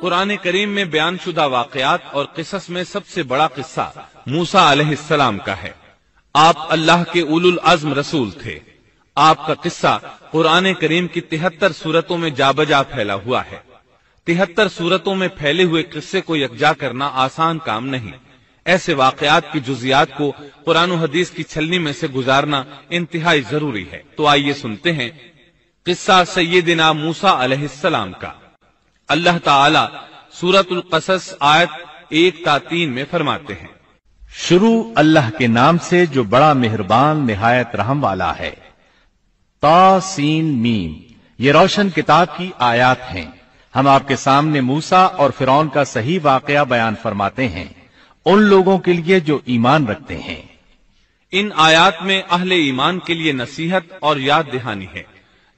قرآن کریم میں بیان شدہ واقعات اور قصص میں سب سے بڑا قصہ موسیٰ علیہ السلام کا ہے۔ آپ اللہ کے اولو العزم رسول تھے۔ آپ کا قصہ قرآن کریم کی 73 سورتوں میں جا بجا پھیلا ہوا ہے۔ 73 سورتوں میں پھیلے ہوئے قصے کو یکجا کرنا آسان کام نہیں۔ ایسے واقعات کی جزیات کو قرآن و حدیث کی چھلنی میں سے گزارنا انتہائی ضروری ہے۔ تو آئیے سنتے ہیں قصہ سیدنا موسیٰ علیہ السلام کا۔ اللہ تعالی سورۃ القصص آیت 1 تا 3 میں فرماتے ہیں، شروع اللہ کے نام سے جو بڑا مہربان نہایت رحم والا ہے۔ تا سین میم، یہ روشن کتاب کی آیات ہیں۔ ہم آپ کے سامنے موسیٰ اور فرعون کا صحیح واقعہ بیان فرماتے ہیں ان لوگوں کے لیے جو ایمان رکھتے ہیں۔ ان آیات میں اہل ایمان کے لیے نصیحت اور یاد دہانی ہے،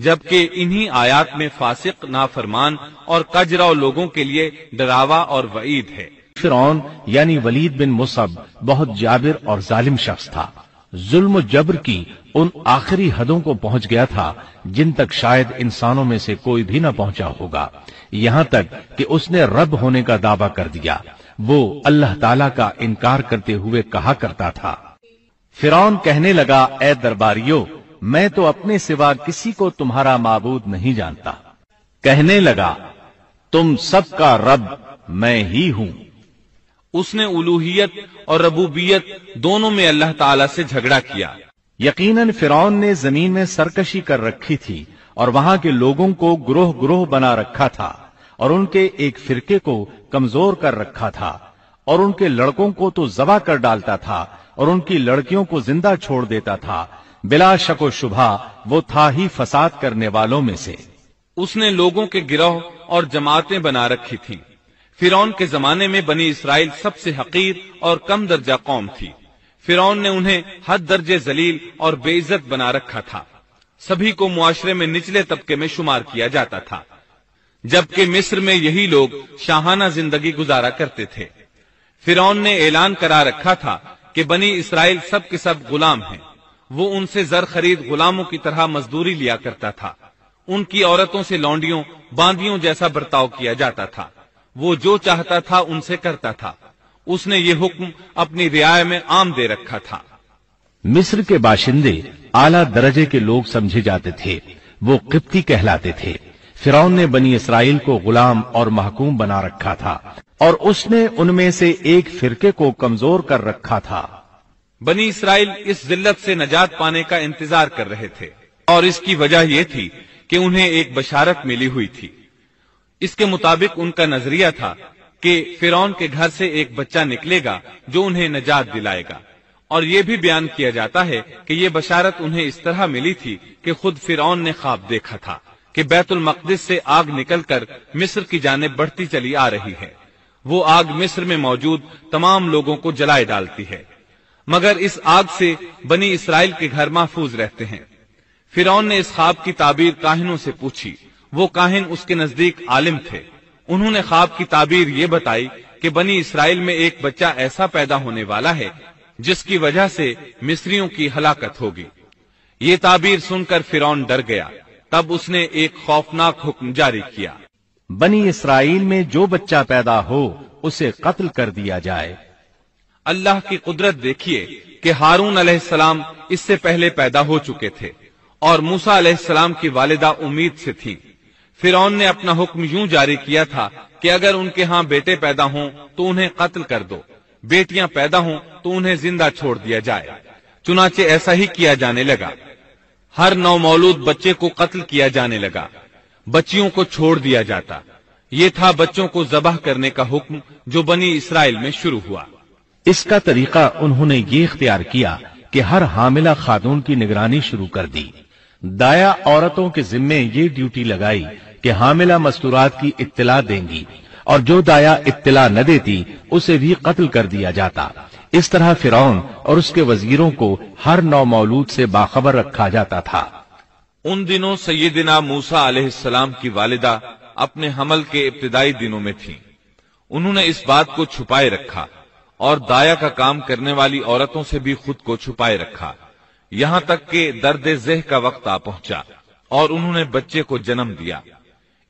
جبکہ انہی آیات میں فاسق، نافرمان اور کجرا لوگوں کے لیے ڈراوا اور وعید ہے۔ فرعون یعنی ولید بن مصعب بہت جابر اور ظالم شخص تھا۔ ظلم و جبر کی ان آخری حدوں کو پہنچ گیا تھا جن تک شاید انسانوں میں سے کوئی بھی نہ پہنچا ہوگا، یہاں تک کہ اس نے رب ہونے کا دعویٰ کر دیا۔ وہ اللہ تعالیٰ کا انکار کرتے ہوئے کہا کرتا تھا۔ فرعون کہنے لگا، اے درباریوں، میں تو اپنے سوا کسی کو تمہارا معبود نہیں جانتا۔ کہنے لگا، تم سب کا رب میں ہی ہوں۔ اس نے الوہیت اور ربوبیت دونوں میں اللہ تعالی سے جھگڑا کیا۔ یقیناً فرعون نے زمین میں سرکشی کر رکھی تھی اور وہاں کے لوگوں کو گروہ گروہ بنا رکھا تھا اور ان کے ایک فرقے کو کمزور کر رکھا تھا، اور ان کے لڑکوں کو تو ذبح کر ڈالتا تھا اور ان کی لڑکیوں کو زندہ چھوڑ دیتا تھا۔ بلا شک و شبہ وہ تھا ہی فساد کرنے والوں میں سے۔ اس نے لوگوں کے گروہ اور جماعتیں بنا رکھی تھیں۔ فرعون کے زمانے میں بنی اسرائیل سب سے حقیر اور کم درجہ قوم تھی۔ فرعون نے انہیں حد درجے ذلیل اور بے عزت بنا رکھا تھا۔ سبھی کو معاشرے میں نچلے طبقے میں شمار کیا جاتا تھا، جبکہ مصر میں یہی لوگ شاہانہ زندگی گزارا کرتے تھے۔ فرعون نے اعلان کرا رکھا تھا کہ بنی اسرائیل سب کے سب غلام ہیں۔ وہ ان سے زر خرید غلاموں کی طرح مزدوری لیا کرتا تھا۔ ان کی عورتوں سے لونڈیوں باندیوں جیسا برتاؤ کیا جاتا تھا۔ وہ جو چاہتا تھا ان سے کرتا تھا۔ اس نے یہ حکم اپنی رعایا میں عام دے رکھا تھا۔ مصر کے باشندے اعلیٰ درجے کے لوگ سمجھے جاتے تھے، وہ قبطی کہلاتے تھے۔ فرعون نے بنی اسرائیل کو غلام اور محکوم بنا رکھا تھا اور اس نے ان میں سے ایک فرقے کو کمزور کر رکھا تھا۔ بنی اسرائیل اس ذلت سے نجات پانے کا انتظار کر رہے تھے، اور اس کی وجہ یہ تھی کہ انہیں ایک بشارت ملی ہوئی تھی۔ اس کے مطابق ان کا نظریہ تھا کہ فرعون کے گھر سے ایک بچہ نکلے گا جو انہیں نجات دلائے گا، اور یہ بھی بیان کیا جاتا ہے کہ یہ بشارت انہیں اس طرح ملی تھی کہ خود فرعون نے خواب دیکھا تھا کہ بیت المقدس سے آگ نکل کر مصر کی جانب بڑھتی چلی آ رہی ہے۔ وہ آگ مصر میں موجود تمام لوگوں کو جلائے ڈالتی ہے، مگر اس آگ سے بنی اسرائیل کے گھر محفوظ رہتے ہیں۔ فرعون نے اس خواب کی تعبیر کاہنوں سے پوچھی۔ وہ کاہن اس کے نزدیک عالم تھے۔ انہوں نے خواب کی تعبیر یہ بتائی کہ بنی اسرائیل میں ایک بچہ ایسا پیدا ہونے والا ہے جس کی وجہ سے مصریوں کی ہلاکت ہوگی۔ یہ تعبیر سن کر فرعون ڈر گیا۔ تب اس نے ایک خوفناک حکم جاری کیا، بنی اسرائیل میں جو بچہ پیدا ہو اسے قتل کر دیا جائے۔ اللہ کی قدرت دیکھیے کہ ہارون علیہ السلام اس سے پہلے پیدا ہو چکے تھے اور موسیٰ علیہ السلام کی والدہ امید سے تھی۔ فرعون نے اپنا حکم یوں جاری کیا تھا کہ اگر ان کے ہاں بیٹے پیدا ہوں تو انہیں قتل کر دو، بیٹیاں پیدا ہوں تو انہیں زندہ چھوڑ دیا جائے۔ چنانچہ ایسا ہی کیا جانے لگا۔ ہر نومولود بچے کو قتل کیا جانے لگا، بچیوں کو چھوڑ دیا جاتا۔ یہ تھا بچوں کو ذبح کرنے کا حکم جو بنی اسرائیل میں شروع ہوا۔ اس کا طریقہ انہوں نے یہ اختیار کیا کہ ہر حاملہ خاتون کی نگرانی شروع کر دی۔ دایا عورتوں کے ذمے یہ ڈیوٹی لگائی کہ حاملہ مستورات کی اطلاع دیں گی، اور جو دایا اطلاع نہ دیتی اسے بھی قتل کر دیا جاتا۔ اس طرح فرعون اور اس کے وزیروں کو ہر نومولود سے باخبر رکھا جاتا تھا۔ ان دنوں سیدنا موسیٰ علیہ السلام کی والدہ اپنے حمل کے ابتدائی دنوں میں تھیں۔ انہوں نے اس بات کو چھپائے رکھا اور دایا کا کام کرنے والی عورتوں سے بھی خود کو چھپائے رکھا، یہاں تک کہ درد ذہ کا وقت آ پہنچا اور انہوں نے بچے کو جنم دیا۔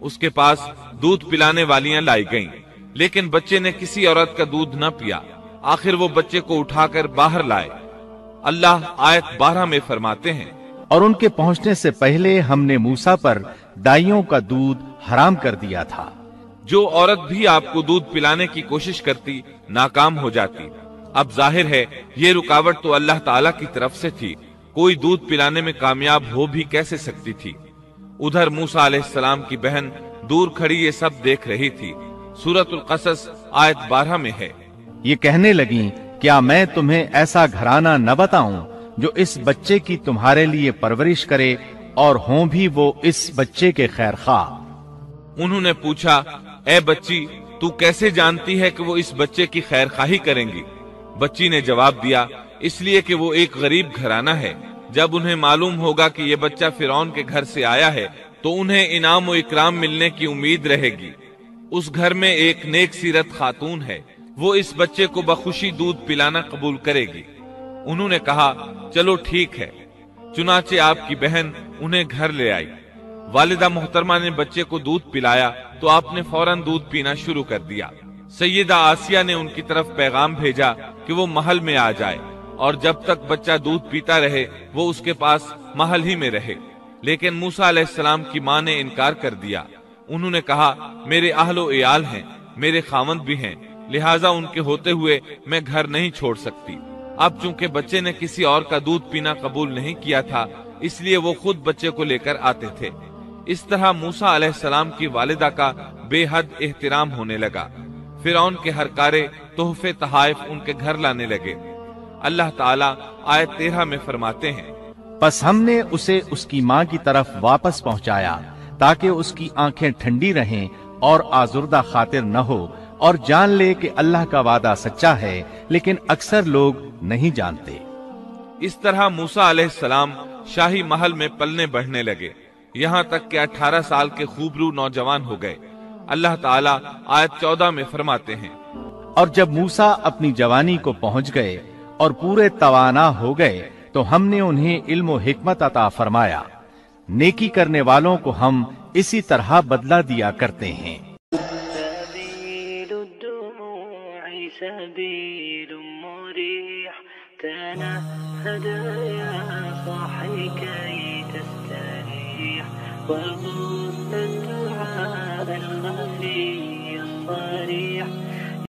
اس کے پاس دودھ پلانے والیاں لائی گئیں، لیکن بچے نے کسی عورت کا دودھ نہ پیا۔ آخر وہ بچے کو اٹھا کر باہر لائے۔ اللہ آیت 12 میں فرماتے ہیں، اور ان کے پہنچنے سے پہلے ہم نے موسیٰ پر دائیوں کا دودھ حرام کر دیا تھا۔ جو عورت بھی آپ کو دودھ پلانے کی کوشش کرتی ناکام ہو جاتی۔ اب ظاہر ہے یہ رکاوٹ تو اللہ تعالیٰ کی طرف سے تھی، کوئی دودھ پلانے میں کامیاب ہو بھی کیسے سکتی تھی۔ ادھر موسیٰ علیہ السلام کی بہن دور کھڑی یہ سب دیکھ رہی تھی۔ سورۃ القصص آیت 12 میں ہے، یہ کہنے لگیں، کیا میں تمہیں ایسا گھرانہ نہ بتاؤں جو اس بچے کی تمہارے لیے پرورش کرے اور ہوں بھی وہ اس بچے کے خیر خواہ۔ انہوں نے پوچھا، اے بچی تو کیسے جانتی ہے کہ وہ اس بچے کی خیر خواہی کریں گی؟ بچی نے جواب دیا، اس لیے کہ وہ ایک غریب گھرانہ ہے۔ جب انہیں معلوم ہوگا کہ یہ بچہ فرعون کے گھر سے آیا ہے تو انہیں انعام و اکرام ملنے کی امید رہے گی۔ اس گھر میں ایک نیک سیرت خاتون ہے، وہ اس بچے کو بخوشی دودھ پلانا قبول کرے گی۔ انہوں نے کہا، چلو ٹھیک ہے۔ چنانچہ آپ کی بہن انہیں گھر لے آئی۔ والدہ محترمہ نے بچے کو دودھ پلایا تو آپ نے فوراً دودھ پینا شروع کر دیا۔ سیدہ آسیہ نے ان کی طرف پیغام بھیجا کہ وہ محل میں آ جائے اور جب تک بچہ دودھ پیتا رہے وہ اس کے پاس محل ہی میں رہے، لیکن موسیٰ علیہ السلام کی ماں نے انکار کر دیا۔ انہوں نے کہا، میرے اہل و عیال ہیں، میرے خاوند بھی ہیں، لہٰذا ان کے ہوتے ہوئے میں گھر نہیں چھوڑ سکتی۔ اب چونکہ بچے نے کسی اور کا دودھ پینا قبول نہیں کیا تھا، اس لیے وہ خود بچے کو لے کر آتے تھے۔ اس طرح موسیٰ علیہ السلام کی والدہ کا بے حد احترام ہونے لگا۔ فرعون کے ہر کارے تحفے تحائف ان کے گھر لانے لگے۔ اللہ تعالیٰ آیت 13 میں فرماتے ہیں، پس ہم نے اسے اس کی ماں کی طرف واپس پہنچایا تاکہ اس کی آنکھیں ٹھنڈی رہیں اور آزردہ خاطر نہ ہو، اور جان لے کہ اللہ کا وعدہ سچا ہے، لیکن اکثر لوگ نہیں جانتے۔ اس طرح موسیٰ علیہ السلام شاہی محل میں پلنے بڑھنے لگے، یہاں تک کہ 18 سال کے خوبرو نوجوان ہو گئے۔ اللہ تعالیٰ آیت 14 میں فرماتے ہیں، اور جب موسیٰ اپنی جوانی کو پہنچ گئے اور پورے توانا ہو گئے تو ہم نے انہیں علم و حکمت عطا فرمایا۔ نیکی کرنے والوں کو ہم اسی طرح بدلہ دیا کرتے ہیں۔ سبيل مريح تنهد يا صاحي كي تستريح وغص الدعاء الخفي الصريح